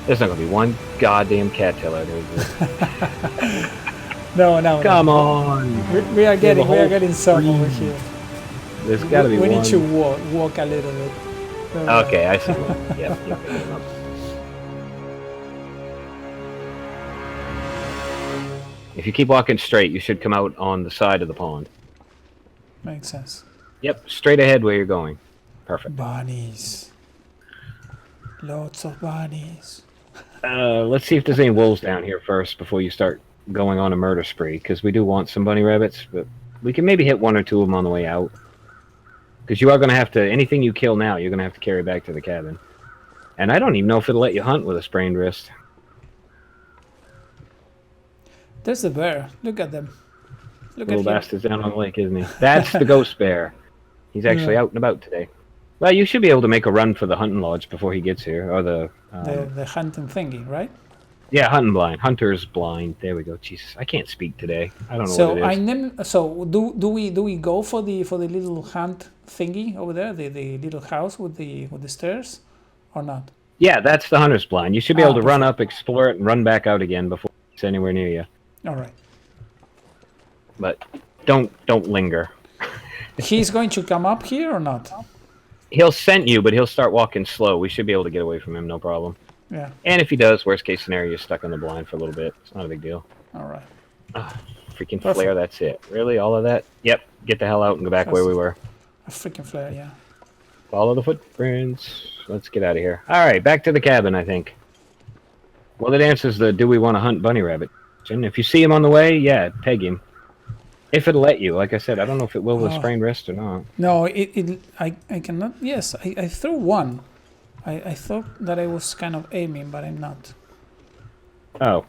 There's not gonna be one goddamn cattail out there. No. Come on. We are getting some over here. There's gotta be we one. need to walk a little bit. Okay, I see one. Yep. If you keep walking straight, you should come out on the side of the pond. Makes sense. Yep, straight ahead where you're going. Perfect. Bunnies. Lots of bunnies. Let's see if there's any wolves down here first before you start going on a murder spree, because we do want some bunny rabbits, but we can maybe hit one or two of them on the way out. Because you are going to have to, anything you kill now, you're going to have to carry back to the cabin. And I don't even know if it'll let you hunt with a sprained wrist. There's the bear. Look at them. Look Little at him. bastard's down on the lake, isn't he? That's the ghost bear. He's actually out and about today. Well, you should be able to make a run for the hunting lodge before he gets here, or the hunting thingy, right? Yeah, hunting blind, hunter's blind. There we go. Jesus, I can't speak today. I don't know what it is. So do we go for the little hunt thingy over there, the little house with the stairs, or not? Yeah, that's the hunter's blind. You should be able to run up, explore it, and run back out again before it's anywhere near you. All right. But don't linger. He's going to come up here or not? He'll scent you, but he'll start walking slow. We should be able to get away from him, no problem. Yeah. And if he does, worst case scenario, you're stuck on the blind for a little bit. It's not a big deal. All right. Freaking flare, that's it. Really? All of that? Yep. Get the hell out and go back where we were. A freaking flare, yeah. Follow the footprints. Let's get out of here. All right, back to the cabin, I think. Well, that answers the do we want to hunt bunny rabbit question. If you see him on the way, yeah, peg him. If it'll let you. Like I said, I don't know if it will with a sprained wrist or not. No, I cannot. Yes, I threw one. I thought that I was kind of aiming, but I'm not. Oh.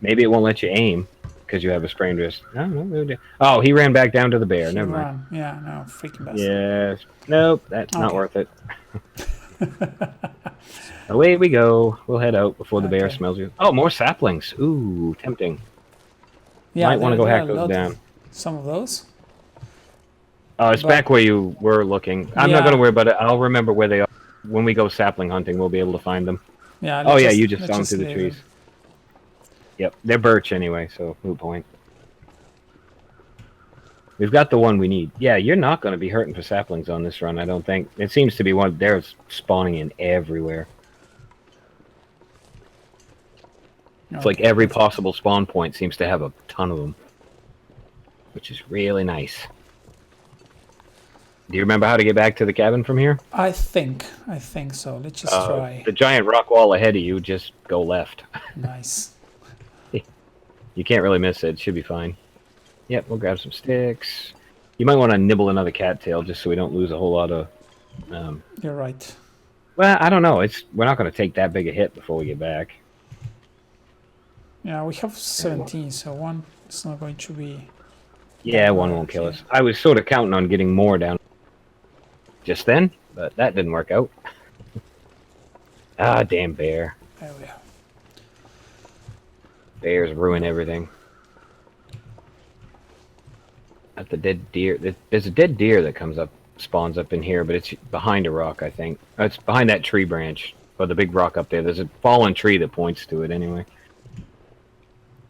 Maybe it won't let you aim because you have a sprained wrist. Oh, he ran back down to the bear. Never mind. Yeah, no, freaking bastard. Yes. Nope, that's not worth it. Away we go. We'll head out before the bear smells you. Oh, more saplings. Ooh, tempting. Yeah, might want to go hack those down. Some of those. Oh, it's back where you were looking. I'm not going to worry about it. I'll remember where they are. When we go sapling hunting, we'll be able to find them. Yeah. Oh, yeah, you just saw them through the trees. Yep, they're birch anyway, so moot point. We've got the one we need. Yeah, you're not going to be hurting for saplings on this run, I don't think. It seems to be one. They're spawning in everywhere. It's like every possible spawn point seems to have a ton of them, which is really nice. Do you remember how to get back to the cabin from here? I think so. Let's just try. The giant rock wall ahead of you, just go left. Nice. You can't really miss it. It should be fine. Yep, we'll grab some sticks. You might want to nibble another cattail just so we don't lose a whole lot of... You're right. Well, I don't know. We're not going to take that big a hit before we get back. Yeah, we have 17, so one is not going to be... Yeah, one won't kill us. I was sort of counting on getting more down just then, but that didn't work out. Ah, damn bear. There we are. Bears ruin everything. At the dead deer. There's a dead deer that spawns up in here, but it's behind a rock, I think. It's behind that tree branch, or the big rock up there. There's a fallen tree that points to it anyway.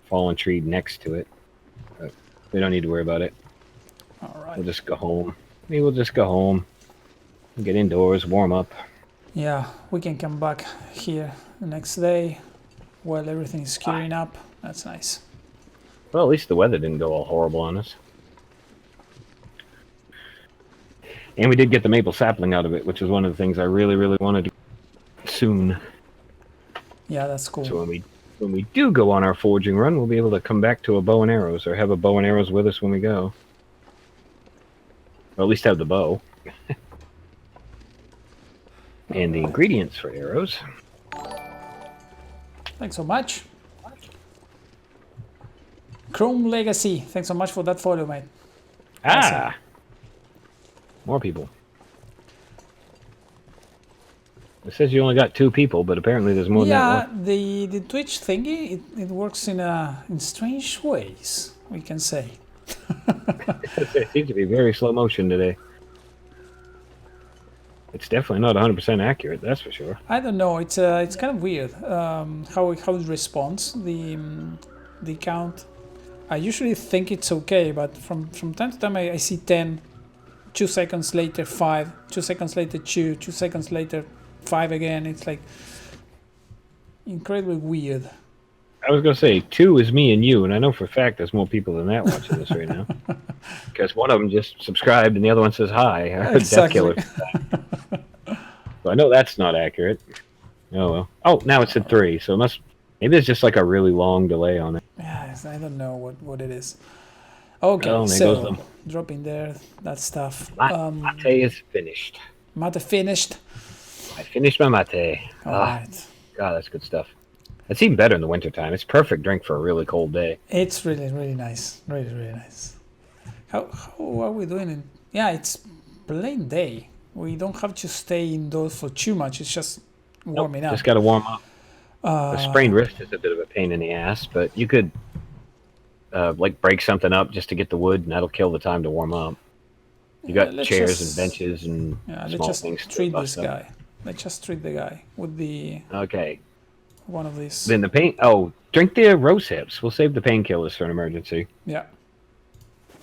Fallen tree next to it. But we don't need to worry about it. All right. We'll just go home. Maybe we'll just go home. Get indoors, warm up. Yeah, we can come back here the next day while everything is curing up. That's nice. Well, at least the weather didn't go all horrible on us. And we did get the maple sapling out of it, which is one of the things I really, really wanted to soon. Yeah, that's cool. So when we do go on our foraging run, we'll be able to come back to a bow and arrows, or have a bow and arrows with us when we go. Or at least have the bow. And the ingredients for arrows. Thanks so much. Chrome Legacy, thanks so much for that follow, mate. Awesome. More people. It says you only got 2 people, but apparently there's more than that. Yeah, the Twitch thingy, it works in strange ways, we can say. It seems to be very slow motion today. It's definitely not 100% accurate, that's for sure. I don't know. It's kind of weird how it responds the count. I usually think it's okay, but from time to time I see 10, 2 seconds later 5, 2 seconds later 2, 2 seconds later 5 again. It's like incredibly weird. I was going to say, 2 is me and you, and I know for a fact there's more people than that watching this right now. Because one of them just subscribed and the other one says hi. Exactly. Death Killer. So I know that's not accurate. Oh, well. Oh, now it's at 3, so maybe it's just like a really long delay on it. Yeah, I don't know what it is. Okay, Oh, so drop in there that stuff. Mate is finished. Mate finished. I finished my mate. All right. God, that's good stuff. It's even better in the wintertime. It's perfect drink for a really cold day. It's really, really nice. Really, really nice. How are we doing? Yeah, it's plain day. We don't have to stay indoors for too much. It's just warming up. Just got to warm up. A sprained wrist is a bit of a pain in the ass, but you could like break something up just to get the wood, and that'll kill the time to warm up. You got chairs and benches and small things. Let's just treat this guy. Let's just treat the guy with the one of these. Then the pain. Oh, drink the rose hips. We'll save the painkillers for an emergency. Yeah.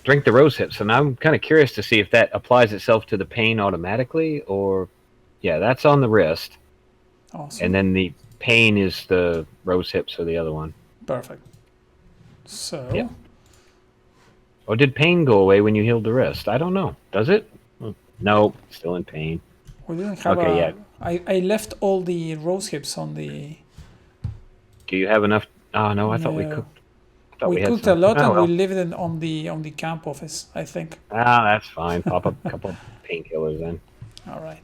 Drink the rose hips, and I'm kind of curious to see if that applies itself to the pain automatically, or that's on the wrist. Awesome. And then the pain is the rose hips or the other one. Perfect. So. Yeah. Or did pain go away when you healed the wrist? I don't know. Does it? No, still in pain. We didn't have I left all the rose hips on the. Do you have enough? Oh no, I thought we cooked. We cooked a lot and we left it on the camp office, I think. Ah, that's fine. Pop up a couple painkillers then. All right.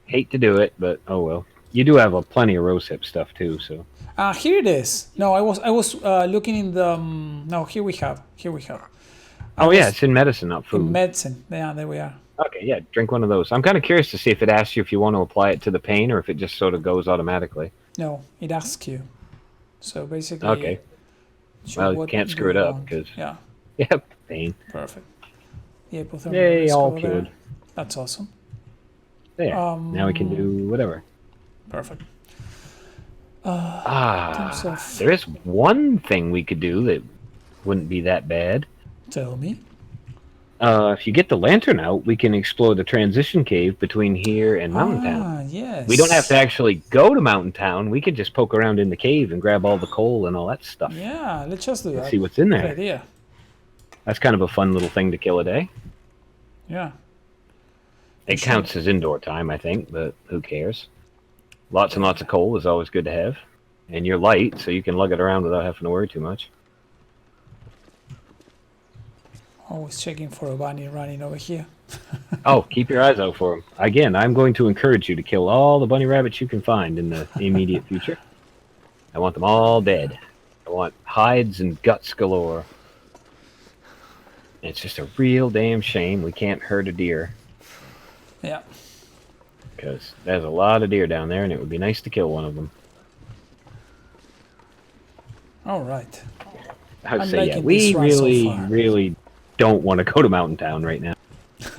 Hate to do it, but oh well. You do have plenty of rose hip stuff too, so. Here it is. No, I was looking in the. No, here we have. It's in medicine, not food. In medicine. Yeah, there we are. Okay, yeah, drink one of those. I'm kind of curious to see if it asks you if you want to apply it to the pain or if it just sort of goes automatically. No, it asks you. So basically. Okay. Well, you can't screw it up because. Yeah. Yep, pain. Perfect. Yeah, yay, all cured. That's awesome. There. Now we can do whatever. Perfect. There is one thing we could do that wouldn't be that bad. Tell me. If you get the lantern out, we can explore the transition cave between here and Mountain Town. Yes. We don't have to actually go to Mountain Town. We could just poke around in the cave and grab all the coal and all that stuff. Yeah, let's just do that. See what's in there. Good idea. That's kind of a fun little thing to kill a day. Yeah. It counts as indoor time, I think, but who cares? Lots and lots of coal is always good to have. And you're light, so you can lug it around without having to worry too much. Always checking for a bunny running over here. Oh, keep your eyes out for them. Again, I'm going to encourage you to kill all the bunny rabbits you can find in the immediate future. I want them all dead. I want hides and guts galore. It's just a real damn shame we can't herd a deer. Yeah. Because there's a lot of deer down there, and it would be nice to kill one of them. All right. I would say, we really don't want to go to Mountain Town right now.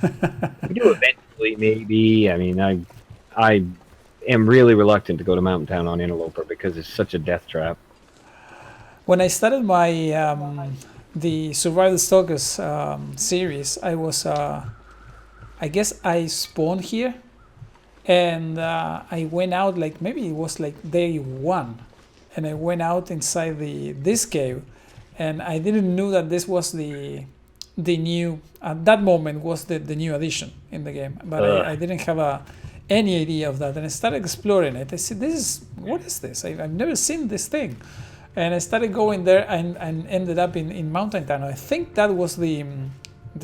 We do eventually, maybe. I mean, I am really reluctant to go to Mountain Town on Interloper because it's such a death trap. When I started my the Survival Stalkers series, I was I guess I spawned here, and I went out like maybe it was like day 1, and I went out inside this cave, and I didn't know that this was the new at that moment was the new addition in the game, but I didn't have any idea of that, and I started exploring it. I said, what is this? I've never seen this thing, and I started going there and ended up in Mountain Town. I think that was the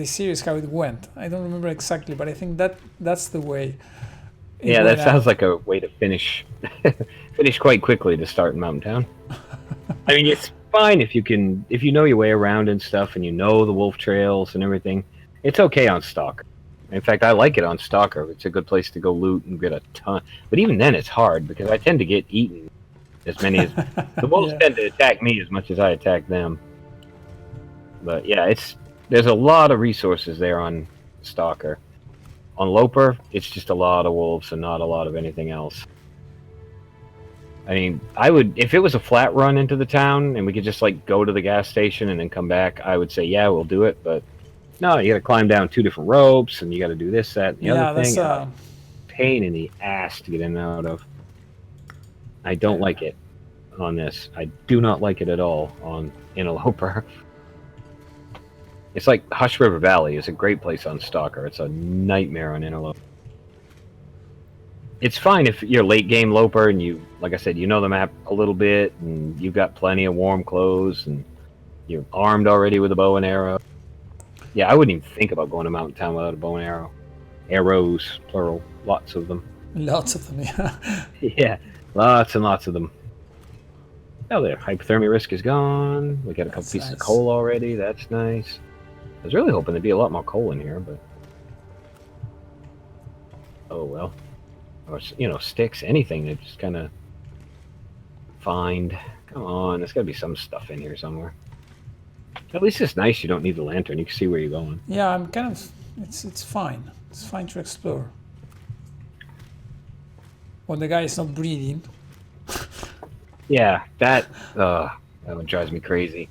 series how it went. I don't remember exactly, but I think that's the way. Yeah, that sounds like a way to finish quite quickly to start in Mountain Town. I mean, it's fine if you know your way around and stuff, and you know the wolf trails and everything. It's okay on Stalker. In fact, I like it on Stalker. It's a good place to go loot and get a ton. But even then, it's hard because I tend to get eaten. As many as the wolves tend to attack me as much as I attack them. But yeah, there's a lot of resources there on Stalker. On Loper, it's just a lot of wolves and not a lot of anything else. I mean, I would, if it was a flat run into the town and we could just like go to the gas station and then come back, I would say, yeah, we'll do it. But no, you got to climb down 2 different ropes and you got to do this, that, and the other thing. Pain in the ass to get in and out of. I don't like it on this. I do not like it at all on Interloper. It's like Hush River Valley is a great place on Stalker. It's a nightmare on Interloper. It's fine if you're late game Loper and you, like I said, you know the map a little bit and you've got plenty of warm clothes and you're armed already with a bow and arrow. Yeah, I wouldn't even think about going to Mountain Town without a bow and arrow. Arrows, plural, lots of them. Lots of them, yeah. Yeah, lots and lots of them. Oh, there, hypothermia risk is gone. We got a couple pieces of coal already. That's nice. I was really hoping there'd be a lot more coal in here, but oh well. Or, you know, sticks, anything to just kind of find. Come on, there's got to be some stuff in here somewhere. At least it's nice you don't need the lantern. You can see where you're going. Yeah, I'm kind of... It's fine. It's fine to explore. When the guy is not breathing. Yeah, that one drives me crazy.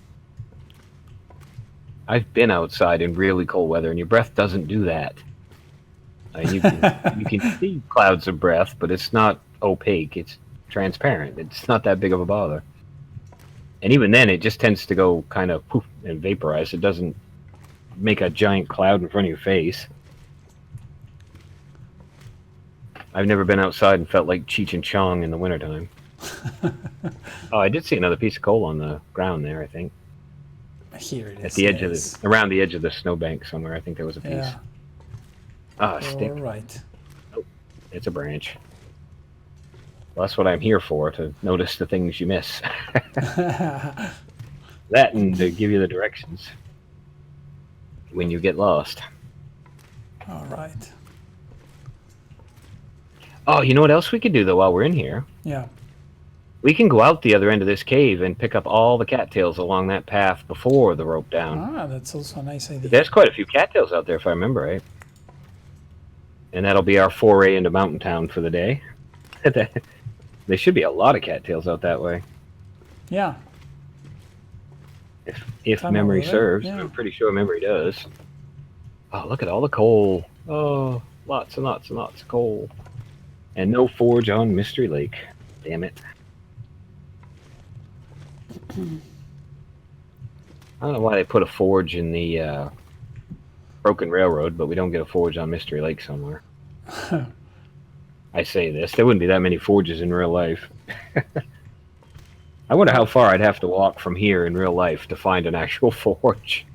I've been outside in really cold weather, and your breath doesn't do that. You can see clouds of breath, but it's not opaque. It's transparent. It's not that big of a bother. And even then, it just tends to go kind of poof and vaporize. It doesn't make a giant cloud in front of your face. I've never been outside and felt like Cheech and Chong in the wintertime. Oh, I did see another piece of coal on the ground there, I think. Here it is. At the edge of the, around the edge of the snowbank somewhere, I think there was a piece. Yeah. Ah, a stick. All right. Oh, it's a branch. Well, that's what I'm here for, to notice the things you miss. That and to give you the directions when you get lost. All right. Oh, you know what else we could do, though, while we're in here? Yeah. We can go out the other end of this cave and pick up all the cattails along that path before the rope down. Ah, that's also a nice idea. There's quite a few cattails out there, if I remember right. And that'll be our foray into Mountain Town for the day. There should be a lot of cattails out that way. Yeah. If memory serves. Yeah. I'm pretty sure memory does. Oh, look at all the coal. Oh, lots and lots and lots of coal. And no forge on Mystery Lake. Damn it. I don't know why they put a forge in the Broken Railroad, but we don't get a forge on Mystery Lake somewhere. I say this. There wouldn't be that many forges in real life. I wonder how far I'd have to walk from here in real life to find an actual forge.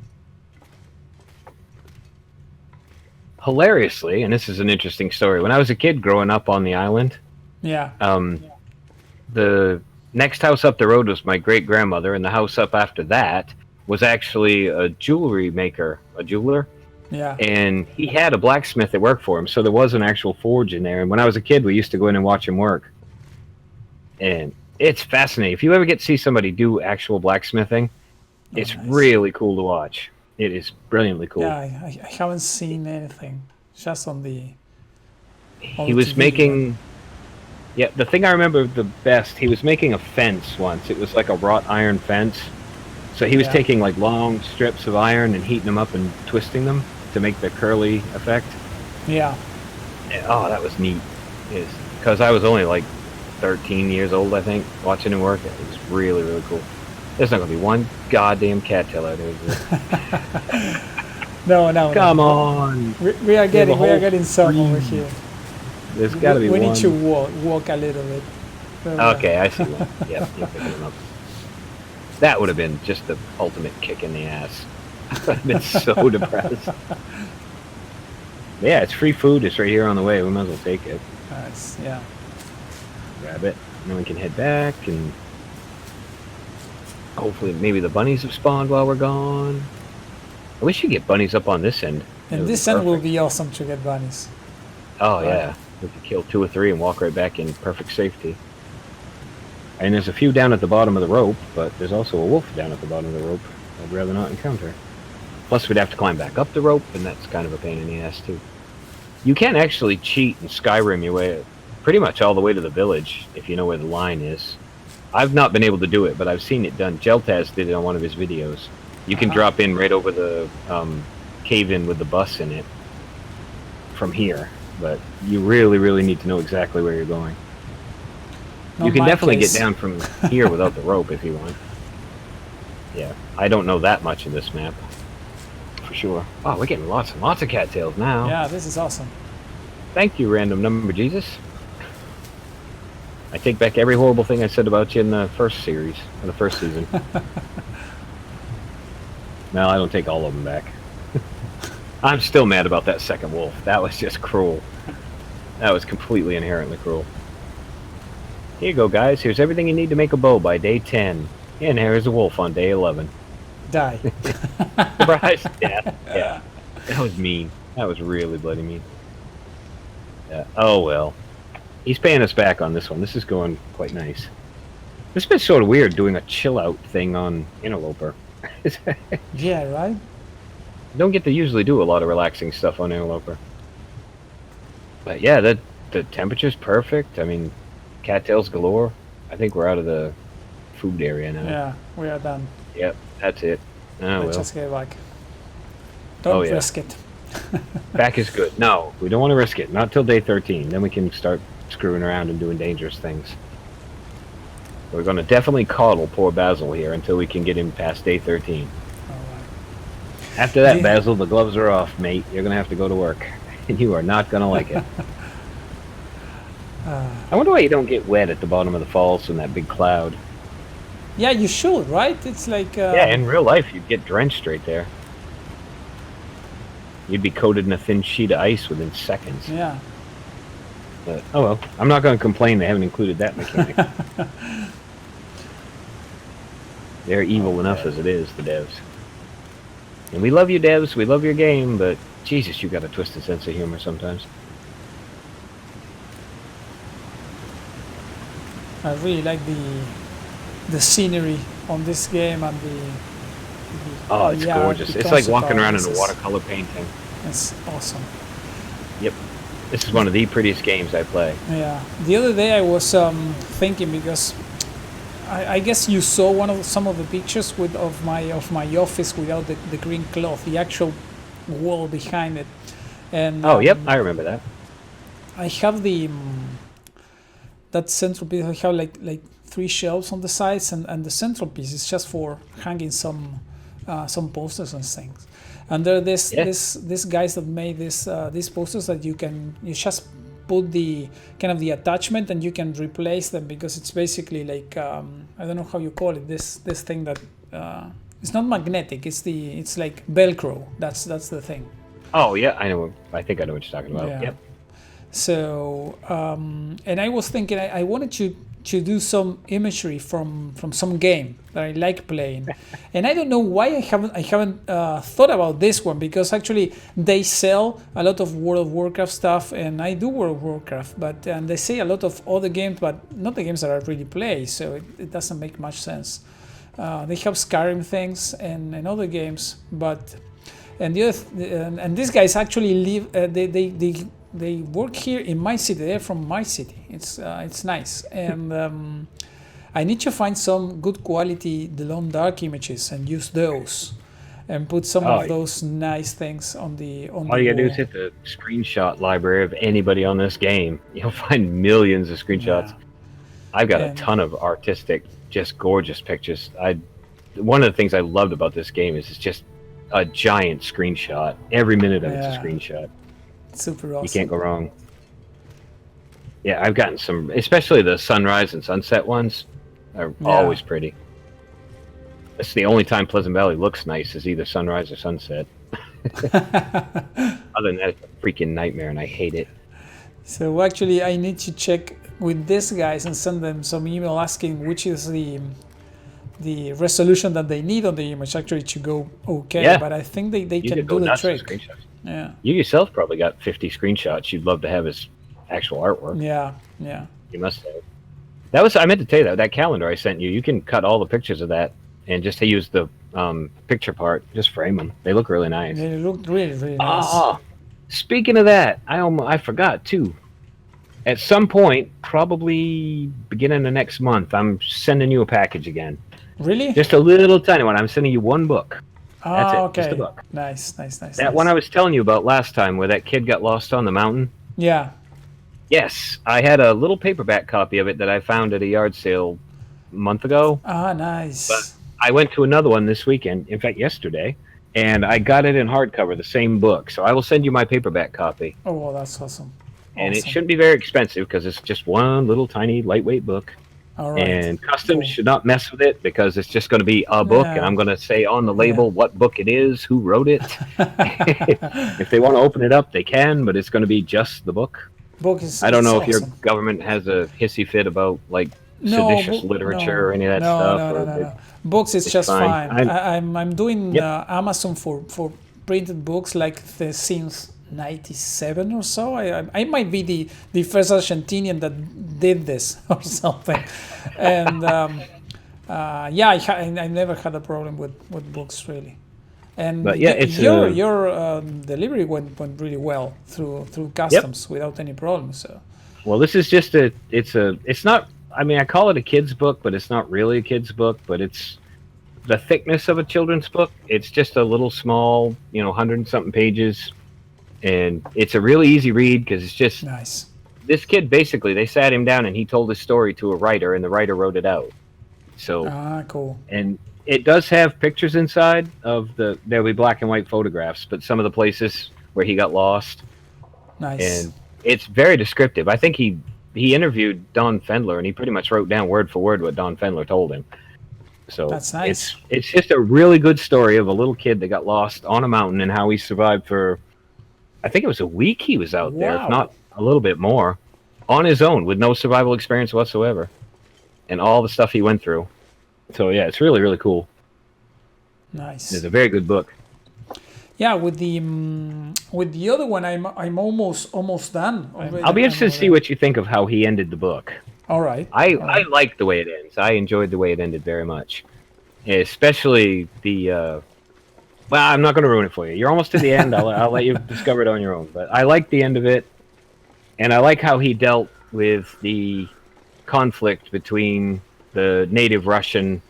Hilariously, and this is an interesting story, when I was a kid growing up on the island, Yeah. the next house up the road was my great-grandmother, and the house up after that was actually a jewelry maker, a jeweler. Yeah. And he had a blacksmith that worked for him, so there was an actual forge in there. And when I was a kid, we used to go in and watch him work. And it's fascinating. If you ever get to see somebody do actual blacksmithing, it's nice. really cool to watch. It is brilliantly cool. Yeah, I haven't seen anything. Just on the... He was making... Yeah, the thing I remember the best, he was making a fence once. It was like a wrought iron fence. So he was taking like long strips of iron and heating them up and twisting them to make the curly effect. Yeah. Oh, that was neat. Because I was only like 13 years old, I think, watching him work. It was really, really cool. There's not going to be one goddamn cattail out here. No. Come on. We are getting some over here. There's got to be one. We need to walk a little bit. Okay, I see one. Yep, you're picking them up. That would have been just the ultimate kick in the ass. I'd have been so depressed. Yeah, it's free food. It's right here on the way. We might as well take it. Nice, yeah. Grab it. And then we can head back and hopefully maybe the bunnies have spawned while we're gone. I wish you could get bunnies up on this end. And this end will be awesome to get bunnies. Oh, yeah. We could kill 2 or 3 and walk right back in perfect safety. And there's a few down at the bottom of the rope, but there's also a wolf down at the bottom of the rope I'd rather not encounter. Plus, we'd have to climb back up the rope, and that's kind of a pain in the ass, too. You can actually cheat and Skyrim your way pretty much all the way to the village if you know where the line is. I've not been able to do it, but I've seen it done. Jeltaz did it on one of his videos. You can drop in right over the cave-in with the bus in it from here, but you really, really need to know exactly where you're going. Not You can my definitely case. get down from here without the rope if you want. Yeah, I don't know that much of this map, for sure. Oh, we're getting lots and lots of cattails now. Yeah, this is awesome. Thank you, random number Jesus. I take back every horrible thing I said about you in the first series, in the first season. No, I don't take all of them back. I'm still mad about that second wolf. That was just cruel. That was completely inherently cruel. Here you go, guys. Here's everything you need to make a bow by day 10. And here's a wolf on day 11. Die. Surprise death. Yeah. That was mean. That was really bloody mean. Yeah. Oh, well. He's paying us back on this one. This is going quite nice. This has been sort of weird doing a chill-out thing on Interloper. Yeah, right? Don't get to usually do a lot of relaxing stuff on Interloper. But yeah, the temperature's perfect. I mean, cattails galore. I think we're out of the food area now. Yeah, we are done. Yep, that's it. Oh, Let's well. just get back. Don't Oh, yeah. risk it. Back is good. No, we don't want to risk it. Not till day 13. Then we can start screwing around and doing dangerous things. We're going to definitely coddle poor Basil here until we can get him past day 13. All right. After that, Yeah. Basil, the gloves are off, mate. You're going to have to go to work. And you are not going to like it. I wonder why you don't get wet at the bottom of the falls from that big cloud. Yeah, you should, right? It's like... Yeah, in real life, you'd get drenched right there. You'd be coated in a thin sheet of ice within seconds. Yeah. But, oh well. I'm not going to complain they haven't included that mechanic. They're evil enough as it is, the devs. And we love you, devs. We love your game, but Jesus, you got a twisted sense of humor sometimes. I really like the scenery on this game and Oh, it's yeah, gorgeous. the It's like concept walking art around in is a just- watercolor painting. It's awesome. Yep. This is one of the prettiest games I play. Yeah. The other day I was thinking because I guess you saw some of the pictures of my office without the green cloth, the actual wall behind it. And Oh, yep, I remember that. I have that central piece. I have like 3 shelves on the sides, and the central piece is just for hanging some posters and things. And there are these guys that made these posters that you just put the kind of the attachment and you can replace them, because it's basically like I don't know how you call it, this thing that it's not magnetic. It's like Velcro. That's the thing. Oh, yeah, I know. I think I know what you're talking about. Yeah. Yep. So, and I was thinking I wanted to do some imagery from some game that I like playing, and I don't know why I haven't thought about this one, because actually they sell a lot of World of Warcraft stuff, and I do World of Warcraft, but and they say a lot of other games, but not the games that I really play, so it doesn't make much sense. They have Skyrim things and other games, but and these guys actually live. They work here in my city. They're from my city. It's nice, and I need to find some good quality the Long Dark images and use those, and put some of those nice things on the All you gotta do is hit the screenshot library of anybody on this game. You'll find millions of screenshots. Yeah. I've got a ton of artistic, just gorgeous pictures. One of the things I loved about this game is it's just a giant screenshot. Every minute of it's a screenshot. Super awesome. You can't go wrong. Yeah, I've gotten some, especially the sunrise and sunset ones are always pretty. That's the only time Pleasant Valley looks nice, is either sunrise or sunset. Other than that, it's a freaking nightmare, and I hate it. So actually, I need to check with these guys and send them some email asking which is the resolution that they need on the image actually to go okay. Yeah. But I think they You can could go do the nuts with trick. screenshots. Yeah. You yourself probably got 50 screenshots you'd love to have as actual artwork. Yeah. You must have. I meant to tell you that calendar I sent you, you can cut all the pictures of that and just use the picture part, just frame them. They look really nice. They look really, really nice. Speaking of that, I forgot too. At some point, probably beginning of next month, I'm sending you a package again. Really? Just a little tiny one. I'm sending you one book. That's Ah, it. Just a okay. book. Nice, nice, nice, That nice. one I was telling you about last time, where that kid got lost on the mountain. Yeah. Yes, I had a little paperback copy of it that I found at a yard sale a month ago. Ah, But nice. I went to another one this weekend, in fact, yesterday, and I got it in hardcover, the same book. So I will send you my paperback copy. Oh, well, that's awesome. And it Awesome. shouldn't be very expensive because it's just one little tiny lightweight book. All right. And customs Cool. should not mess with it because it's just going to be a book, and Yeah. I'm going to say on the label what book it is, who wrote it. If they want to open it up, they can, but it's going to be just the book. Book is. I don't know if your awesome. government has a hissy fit about like No, seditious literature no, or any of that no, stuff. no, no, Or no, no. Books is it's just fine. fine. I'm doing Yep. Amazon for printed books like since '97 or so. I might be the first Argentinian that did this or something, and yeah, I never had a problem with books really. And But yeah, it's your delivery went really well through customs without any problems. So well, this is just it's not. I mean, I call it a kid's book, but it's not really a kid's book. But it's the thickness of a children's book. It's just a little small, 100 and something pages, and it's a really easy read because it's just nice. this kid. Basically, they sat him down and he told his story to a writer, and the writer wrote it out. So Cool. and it does have pictures inside of there'll be black and white photographs, but some of the places where he got lost, Nice. and it's very descriptive. I think he interviewed Don Fendler, and he pretty much wrote down word for word what Don Fendler told him. So That's nice. It's just a really good story of a little kid that got lost on a mountain and how he survived for, I think it was a week he was out there, Wow. if not a little bit more, on his own with no survival experience whatsoever, and all the stuff he went through. So yeah, it's really, really cool. Nice. It's a very good book. Yeah, with the other one, I'm almost done already. I'll be interested to see what you think of how he ended the book. All right. I like the way it ends. I enjoyed the way it ended very much, especially the. Well, I'm not going to ruin it for you. You're almost to the end. I'll let you discover it on your own. But I like the end of it, and I like how he dealt with the conflict between the native Russian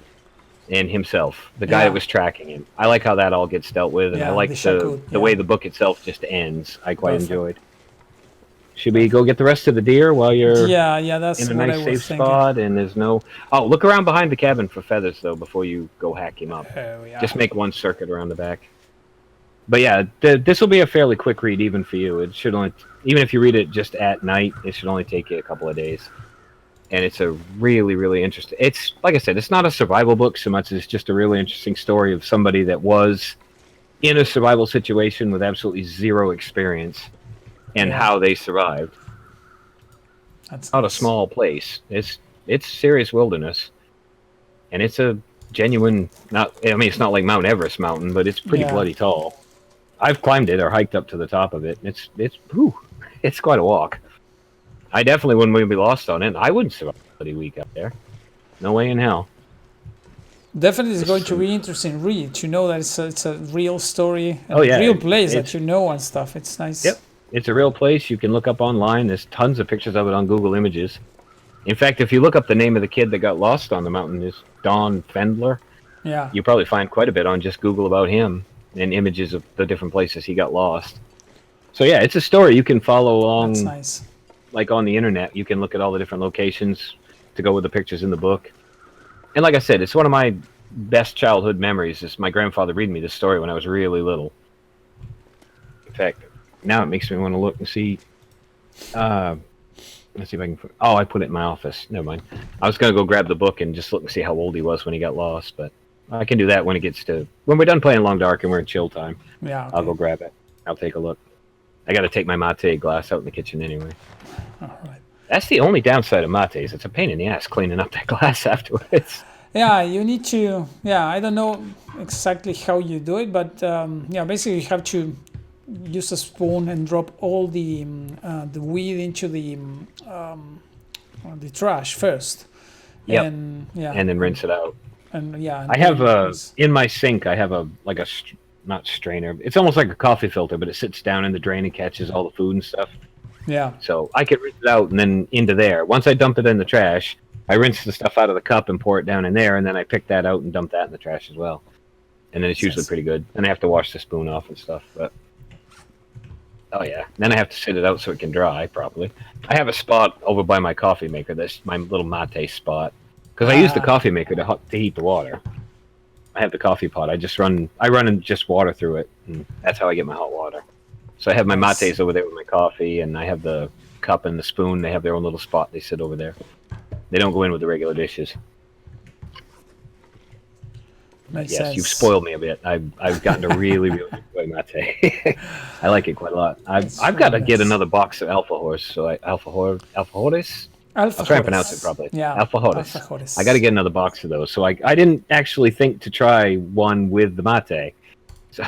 and himself, the guy Yeah. that was tracking him. I like how that all gets dealt with, and Yeah, I like the the Shakud, way yeah. the book itself just ends. I quite Perfect. enjoyed. Should we go get the rest of the deer while you're Yeah, that's in a what nice I safe was thinking. spot? And there's no. Oh, look around behind the cabin for feathers though before you go hack him up. Oh, yeah. Just make one circuit around the back. But yeah, this will be a fairly quick read even for you. It should only, even if you read it just at night, it should only take you a couple of days. And it's a really, really interesting. It's like I said, it's not a survival book so much as it's just a really interesting story of somebody that was in a survival situation with absolutely zero experience and Yeah. how they survived. That's Not a nice. small place. It's serious wilderness, and it's a genuine. Not, I mean, it's not like Mount Everest mountain, but it's pretty Yeah. bloody tall. I've climbed it or hiked up to the top of it. It's quite a walk. I definitely wouldn't be lost on it. I wouldn't survive a bloody week up there. No way in hell. Definitely, it's going to be interesting read to know that it's a real story, and Oh, yeah, a real place it's- that you know and stuff. It's nice. Yep. It's a real place. You can look up online. There's tons of pictures of it on Google Images. In fact, if you look up the name of the kid that got lost on the mountain, is Don Fendler. Yeah. You probably find quite a bit on just Google about him and images of the different places he got lost. So yeah, it's a story you can follow along, That's nice. like on the internet. You can look at all the different locations to go with the pictures in the book. And like I said, it's one of my best childhood memories. Is my grandfather reading me this story when I was really little. In fact, now it makes me want to look and see. Let's see if I can. I put it in my office. Never mind. I was gonna go grab the book and just look and see how old he was when he got lost, but I can do that when we're done playing Long Dark and we're in chill time. Yeah. I'll Okay. go grab it. I'll take a look. I got to take my mate glass out in the kitchen anyway. All right. That's the only downside of mates. It's a pain in the ass cleaning up that glass afterwards. Yeah, you need to. Yeah, I don't know exactly how you do it, but yeah, basically you have to use a spoon and drop all the weed into the trash first. Yep. And yeah. And then rinse it out. And yeah. I have it's- in my sink. I have not strainer. It's almost like a coffee filter, but it sits down in the drain and catches all the food and stuff. Yeah. So I could rinse it out and then into there. Once I dump it in the trash, I rinse the stuff out of the cup and pour it down in there, and then I pick that out and dump that in the trash as well. And then it's usually pretty good. And I have to wash the spoon off and stuff. But oh yeah, then I have to sit it out so it can dry properly. I have a spot over by my coffee maker. That's my little mate spot because I use the coffee maker to heat the water. I have the coffee pot. I run and just water through it, and that's how I get my hot water. So I have my mates over there with my coffee, and I have the cup and the spoon. They have their own little spot. They sit over there. They don't go in with the regular dishes. Makes yes, sense. you've spoiled me a bit. I've gotten to really enjoy mate. I like it quite a lot. I've got to get another box of Alpha Horse. So Alpha Horse. I'll try and pronounce it properly. Yeah, Alpha Horse. I got to get another box of those. So I didn't actually think to try one with the mate. So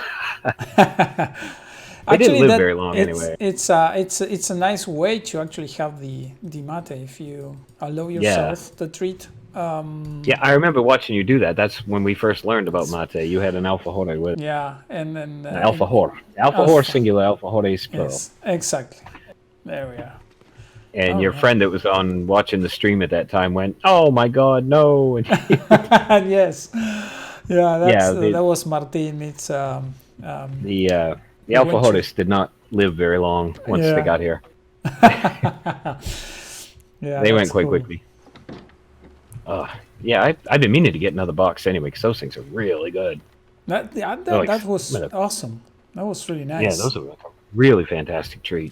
they didn't live very long anyway. It's a nice way to actually have the mate if you allow yourself the treat. Yeah, I remember watching you do that. That's when we first learned about mate. You had an Alpha Horse with. Yeah, and then Alpha Horse. Alpha Horse singular. Alpha Horse plural. Yes, exactly. There we are. And your friend that was on watching the stream at that time went, "Oh my God, no!" And yes, yeah, that was Martin. It's the Alpha Horse did not live very long once they got here. Yeah, they went quite quickly. Yeah, I've been meaning to get another box anyway because those things are really good. That was awesome. That was really nice. Yeah, those are a really fantastic treat.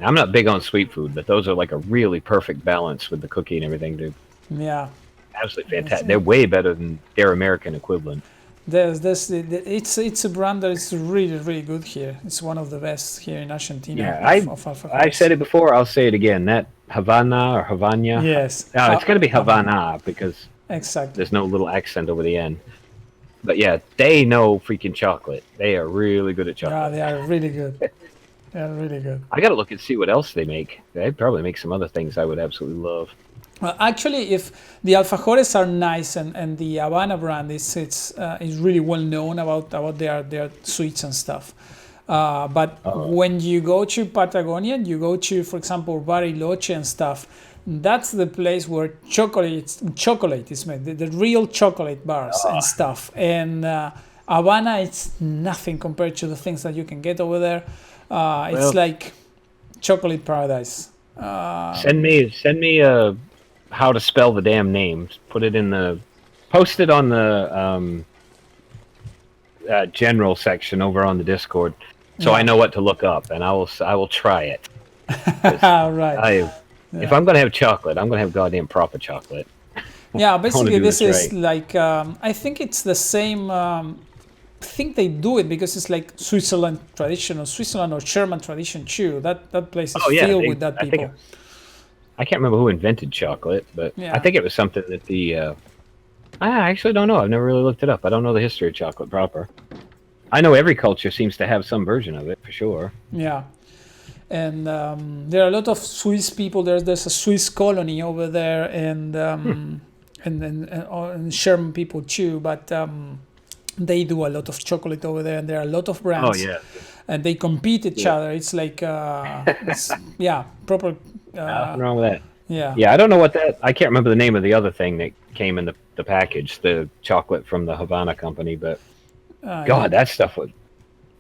Now, I'm not big on sweet food, but those are like a really perfect balance with the cookie and everything, dude. Yeah. Absolutely fantastic. They're way better than their American equivalent. It's a brand that is really good here. It's one of the best here in Argentina. Yeah, I've said it before. I'll say it again. That Havana or Havana. Yes. Oh, it's going to be Havana because exactly. There's no little accent over the end. But yeah, they know freaking chocolate. They are really good at chocolate. Yeah, they are really good. They are really good. I got to look and see what else they make. They probably make some other things I would absolutely love. Actually, if the alfajores are nice and the Habana brand is really well known about their sweets and stuff. But when you go to Patagonia, you go to, for example, Bariloche and stuff, that's the place where chocolate is made, the real chocolate bars and stuff. And Habana, it's nothing compared to the things that you can get over there. It's like chocolate paradise. Send me how to spell the damn names. Post it on the general section over on the Discord, so I know what to look up, and I will try it. Right. If I'm gonna have chocolate, I'm gonna have goddamn proper chocolate. Yeah, basically this is like I think it's the same. I think they do it because it's like Switzerland tradition, or Switzerland or German tradition too. That place is filled with that people. I can't remember who invented chocolate, but I think it was something that I actually don't know. I've never really looked it up. I don't know the history of chocolate proper. I know every culture seems to have some version of it, for sure. Yeah. And there are a lot of Swiss people. There's a Swiss colony over there, and German people too. But they do a lot of chocolate over there, and there are a lot of brands. Oh, yeah. And they compete each other. It's like, proper... nothing wrong with that. Yeah. Yeah, I don't know what that... I can't remember the name of the other thing that came in the package, the chocolate from the Havana company, but... God, that stuff was...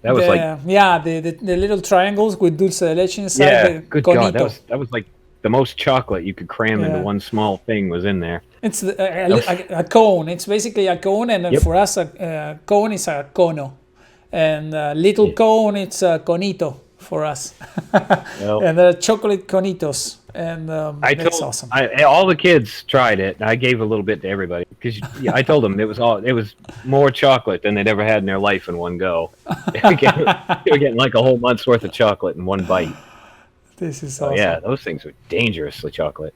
That was the little triangles with dulce de leche inside. Yeah, good God, that was like the most chocolate you could cram into one small thing was in there. It's a cone. It's basically a cone, and for us, a cone is a cono. And little cone, it's a conito for us. And they're chocolate conitos. And that's awesome. All the kids tried it. I gave a little bit to everybody because I told them it was more chocolate than they'd ever had in their life in one go. They were getting like a whole month's worth of chocolate in one bite. This is awesome. Yeah, those things were dangerously chocolate.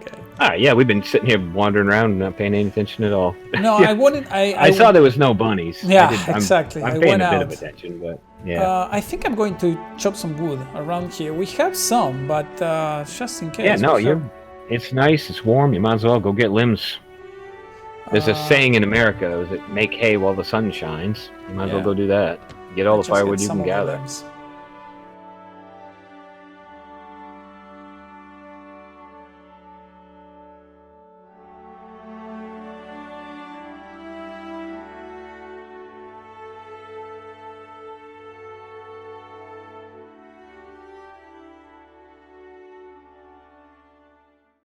Okay. Yeah, we've been sitting here wandering around and not paying any attention at all. No, I saw there was no bunnies. Yeah, exactly. I'm paying a bit of attention, but yeah. I think I'm going to chop some wood around here. We have some, but just in case. Yeah, no, it's nice. It's warm. You might as well go get limbs. There's a saying in America: "Is it make hay while the sun shines?" You might as well Yeah. go do that. Get all Let's the just firewood get you some can of the gather. limbs.